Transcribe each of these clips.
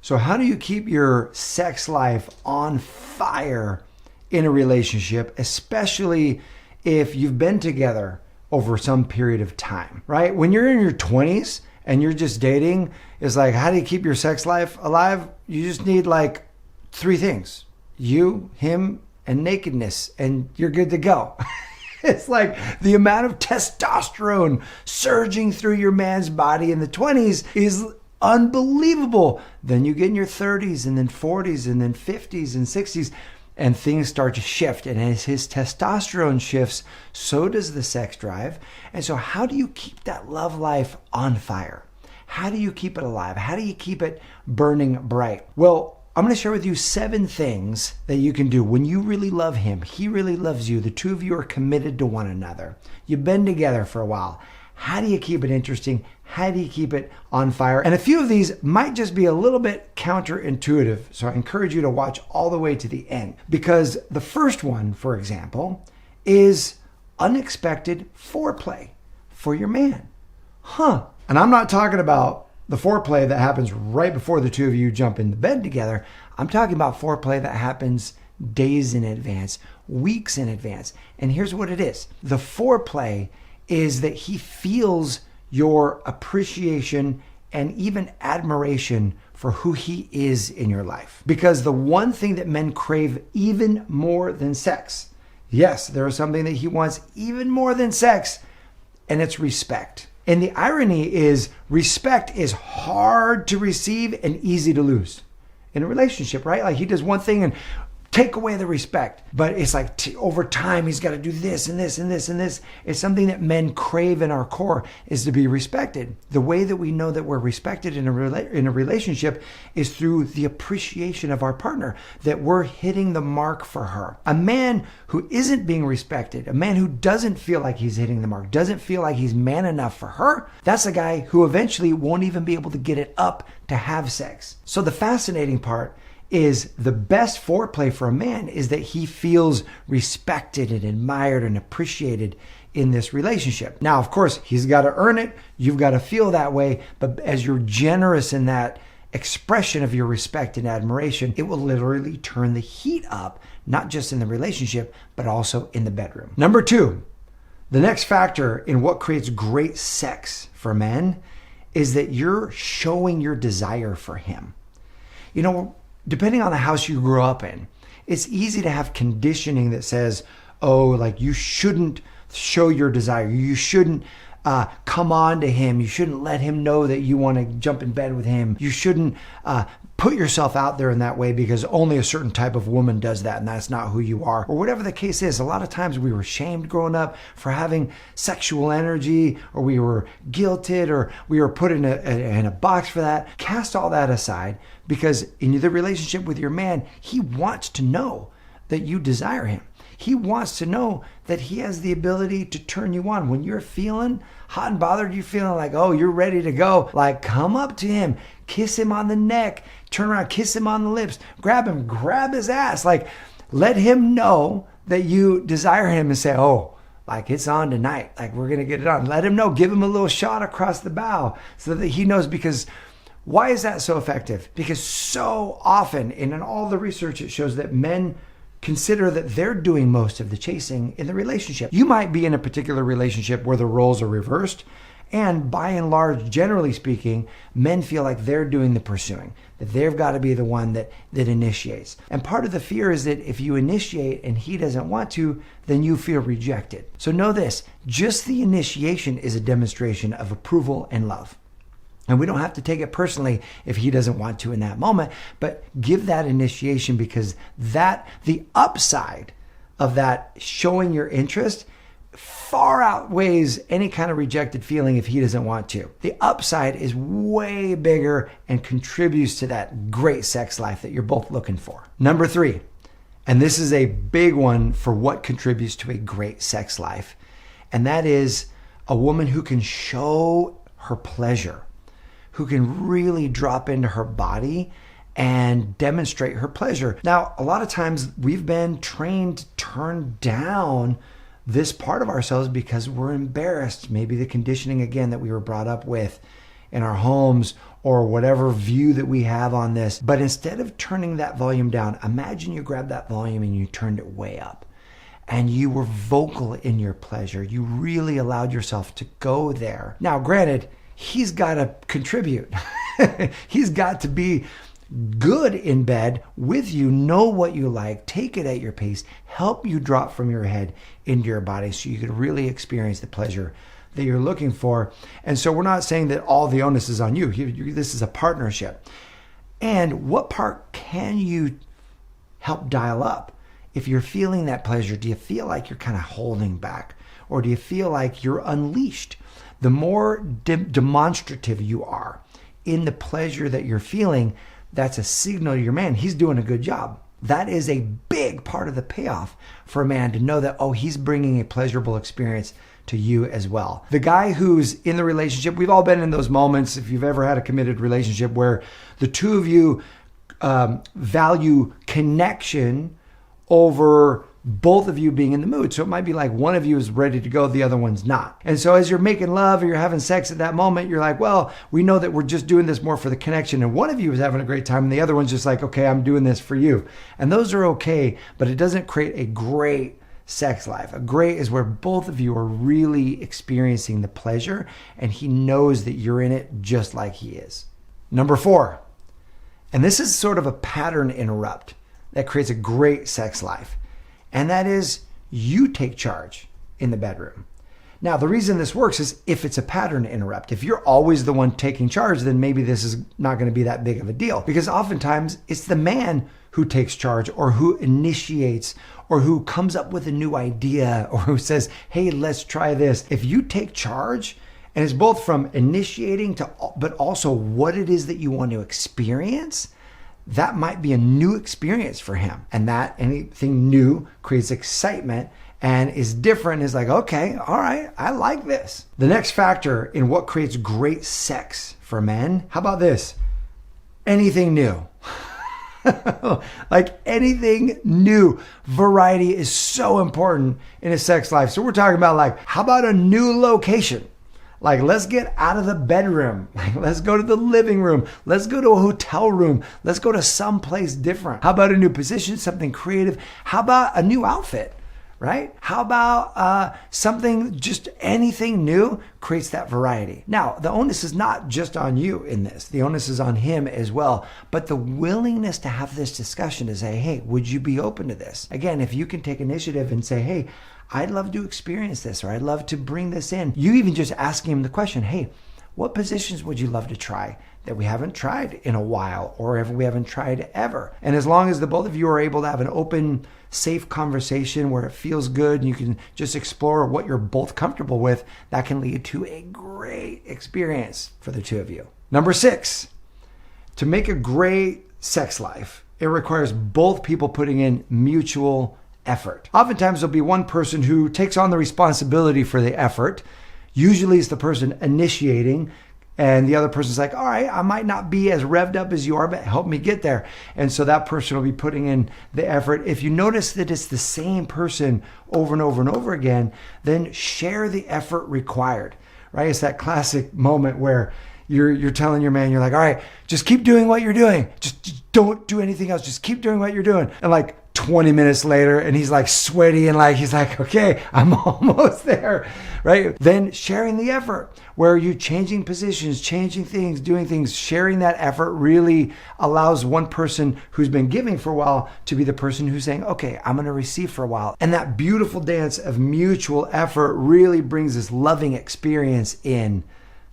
So how do you keep your sex life on fire in a relationship, especially if you've been together over some period of time, right? When you're in your 20s and you're just dating, it's like, how do you keep your sex life alive? You just need like 3 things: you, him, and nakedness, and you're good to go. It's like the amount of testosterone surging through your man's body in the 20s is unbelievable. Then you get in your 30s and then 40s and then 50s and 60s, and things start to shift. And as his testosterone shifts, so does the sex drive. And so how do you keep that love life on fire? How do you keep it alive? How do you keep it burning bright? Well, I'm going to share with you 7 things that you can do when you really love him. He really loves you. The two of you are committed to one another. You've been together for a while. How do you keep it interesting? How do you keep it on fire? And a few of these might just be a little bit counterintuitive. So I encourage you to watch all the way to the end, because the first one, for example, is unexpected foreplay for your man. And I'm not talking about the foreplay that happens right before the two of you jump into bed together. I'm talking about foreplay that happens days in advance, weeks in advance. And here's what it is. The foreplay is that he feels your appreciation and even admiration for who he is in your life. Because the one thing that men crave even more than sex, yes, there is something that he wants even more than sex, and it's respect. And the irony is, respect is hard to receive and easy to lose in a relationship, right? Like he does one thing and take away the respect, but it's like over time he's got to do this and this and this and this. It's something that men crave in our core, is to be respected. The way that we know that we're respected in a relationship is through the appreciation of our partner, that we're hitting the mark for her. A man who isn't being respected, a man who doesn't feel like he's hitting the mark, doesn't feel like he's man enough for her, that's a guy who eventually won't even be able to get it up to have sex. So the fascinating part is, the best foreplay for a man is that he feels respected and admired and appreciated in this relationship. Now, of course, he's got to earn it. You've got to feel that way. But as you're generous in that expression of your respect and admiration, it will literally turn the heat up, not just in the relationship, but also in the bedroom. Number 2, the next factor in what creates great sex for men is that you're showing your desire for him. You know, depending on the house you grew up in, it's easy to have conditioning that says, oh, like you shouldn't show your desire. You shouldn't come on to him. You shouldn't let him know that you want to jump in bed with him. You shouldn't put yourself out there in that way, because only a certain type of woman does that, and that's not who you are. Or whatever the case is. A lot of times we were shamed growing up for having sexual energy, or we were guilted, or we were put in a box for that. Cast all that aside, because in the relationship with your man, he wants to know that you desire him. He wants to know that he has the ability to turn you on. When you're feeling hot and bothered, you're feeling like, oh, you're ready to go. Like, come up to him, kiss him on the neck, turn around, kiss him on the lips, grab him, grab his ass. Like, let him know that you desire him, and say, oh, like it's on tonight. Like, we're going to get it on. Let him know. Give him a little shot across the bow so that he knows. Because why is that so effective? Because so often, and in all the research, it shows that men consider that they're doing most of the chasing in the relationship. You might be in a particular relationship where the roles are reversed, and by and large, generally speaking, men feel like they're doing the pursuing, that they've got to be the one that initiates. And part of the fear is that if you initiate and he doesn't want to, then you feel rejected. So know this, just the initiation is a demonstration of approval and love. And we don't have to take it personally if he doesn't want to in that moment, but give that initiation, because the upside of that showing your interest far outweighs any kind of rejected feeling if he doesn't want to. The upside is way bigger and contributes to that great sex life that you're both looking for. Number 3, and this is a big one for what contributes to a great sex life, and that is a woman who can show her pleasure, who can really drop into her body and demonstrate her pleasure. Now, a lot of times we've been trained to turn down this part of ourselves because we're embarrassed. Maybe the conditioning, again, that we were brought up with in our homes or whatever view that we have on this. But instead of turning that volume down, imagine you grabbed that volume and you turned it way up. And you were vocal in your pleasure. You really allowed yourself to go there. Now, granted, he's got to contribute. He's got to be good in bed with you, know what you like, take it at your pace, help you drop from your head into your body so you can really experience the pleasure that you're looking for. And so we're not saying that all the onus is on you. This is a partnership. And what part can you help dial up? If you're feeling that pleasure, do you feel like you're kind of holding back? Or do you feel like you're unleashed? The more demonstrative you are in the pleasure that you're feeling, that's a signal to your man. He's doing a good job. That is a big part of the payoff for a man to know that, oh, he's bringing a pleasurable experience to you as well. The guy who's in the relationship, we've all been in those moments, if you've ever had a committed relationship, where the two of you value connection over both of you being in the mood. So it might be like one of you is ready to go, the other one's not. And so as you're making love or you're having sex at that moment, you're like, well, we know that we're just doing this more for the connection. And one of you is having a great time and the other one's just like, okay, I'm doing this for you. And those are okay, but it doesn't create a great sex life. A great is where both of you are really experiencing the pleasure and he knows that you're in it just like he is. Number 4, and this is sort of a pattern interrupt that creates a great sex life. And that is you take charge in the bedroom. Now, the reason this works is if it's a pattern interrupt. If you're always the one taking charge, then maybe this is not going to be that big of a deal. Because oftentimes it's the man who takes charge or who initiates or who comes up with a new idea or who says, hey, let's try this. If you take charge, and it's both from initiating to, but also what it is that you want to experience, that might be a new experience for him. And that anything new creates excitement and is different, is like, okay, all right, I like this. The next factor in what creates great sex for men, how about this? Anything new. Like anything new. Variety is so important in a sex life. So we're talking about like, how about a new location? Like, let's get out of the bedroom. Like, let's go to the living room. Let's go to a hotel room. Let's go to someplace different. How about a new position, something creative? How about a new outfit, right? How about something, just anything new creates that variety. Now, the onus is not just on you in this. The onus is on him as well. But the willingness to have this discussion to say, hey, would you be open to this? Again, if you can take initiative and say, hey, I'd love to experience this, or I'd love to bring this in. You even just asking him the question, hey, what positions would you love to try that we haven't tried in a while or we haven't tried ever? And as long as the both of you are able to have an open, safe conversation where it feels good and you can just explore what you're both comfortable with, that can lead to a great experience for the two of you. Number 6, to make a great sex life, it requires both people putting in mutual effort. Oftentimes there'll be one person who takes on the responsibility for the effort. Usually it's the person initiating and the other person's like, all right, I might not be as revved up as you are, but help me get there. And so that person will be putting in the effort. If you notice that it's the same person over and over and over again, then share the effort required, right? It's that classic moment where you're telling your man, you're like, all right, just keep doing what you're doing. Just don't do anything else. Just keep doing what you're doing. And like 20 minutes later, and he's like sweaty and like, he's like, okay, I'm almost there, right? Then sharing the effort where you're changing positions, changing things, doing things, sharing that effort really allows one person who's been giving for a while to be the person who's saying, okay, I'm going to receive for a while. And that beautiful dance of mutual effort really brings this loving experience in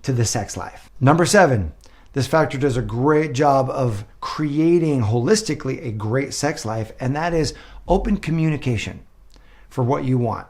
to the sex life. Number 7, this factor does a great job of creating holistically a great sex life, and that is open communication for what you want.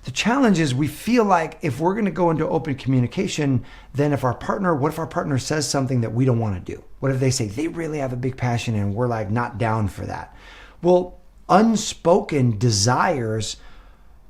The challenge is we feel like if we're going to go into open communication, then what if our partner says something that we don't want to do? What if they say they really have a big passion and we're like not down for that? Well, unspoken desires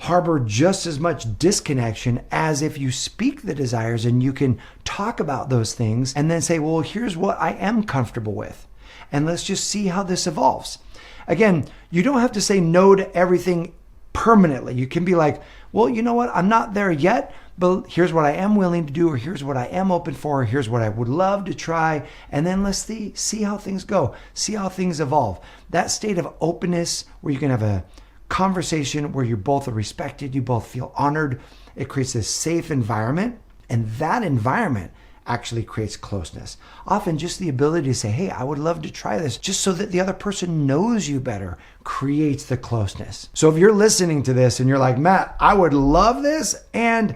harbor just as much disconnection as if you speak the desires and you can talk about those things and then say, well, here's what I am comfortable with. And let's just see how this evolves. Again, you don't have to say no to everything permanently. You can be like, well, you know what? I'm not there yet, but here's what I am willing to do, or here's what I am open for, or here's what I would love to try. And then let's see how things go, see how things evolve. That state of openness where you can have a conversation where you both are respected, you both feel honored. It creates this safe environment, and that environment actually creates closeness. Often just the ability to say, hey, I would love to try this, just so that the other person knows you better, creates the closeness. So if you're listening to this and you're like, Matt, I would love this, and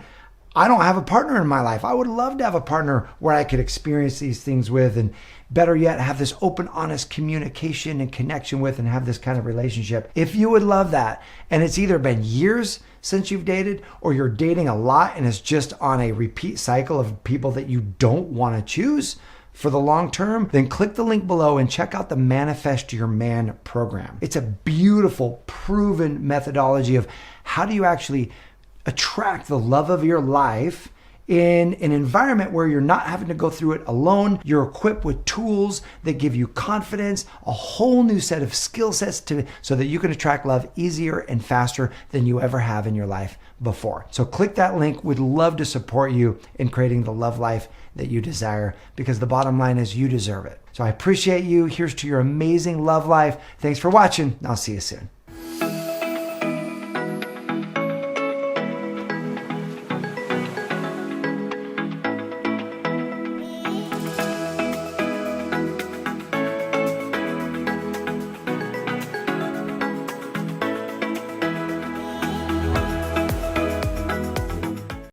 I don't have a partner in my life. I would love to have a partner where I could experience these things with, and better yet, have this open, honest communication and connection with, and have this kind of relationship. If you would love that, and it's either been years since you've dated, or you're dating a lot and it's just on a repeat cycle of people that you don't want to choose for the long term, then click the link below and check out the Manifest Your Man program. It's a beautiful, proven methodology of how do you actually attract the love of your life in an environment where you're not having to go through it alone. You're equipped with tools that give you confidence, a whole new set of skill sets so that you can attract love easier and faster than you ever have in your life before. So click that link. We'd love to support you in creating the love life that you desire, because the bottom line is you deserve it. So I appreciate you. Here's to your amazing love life. Thanks for watching. I'll see you soon.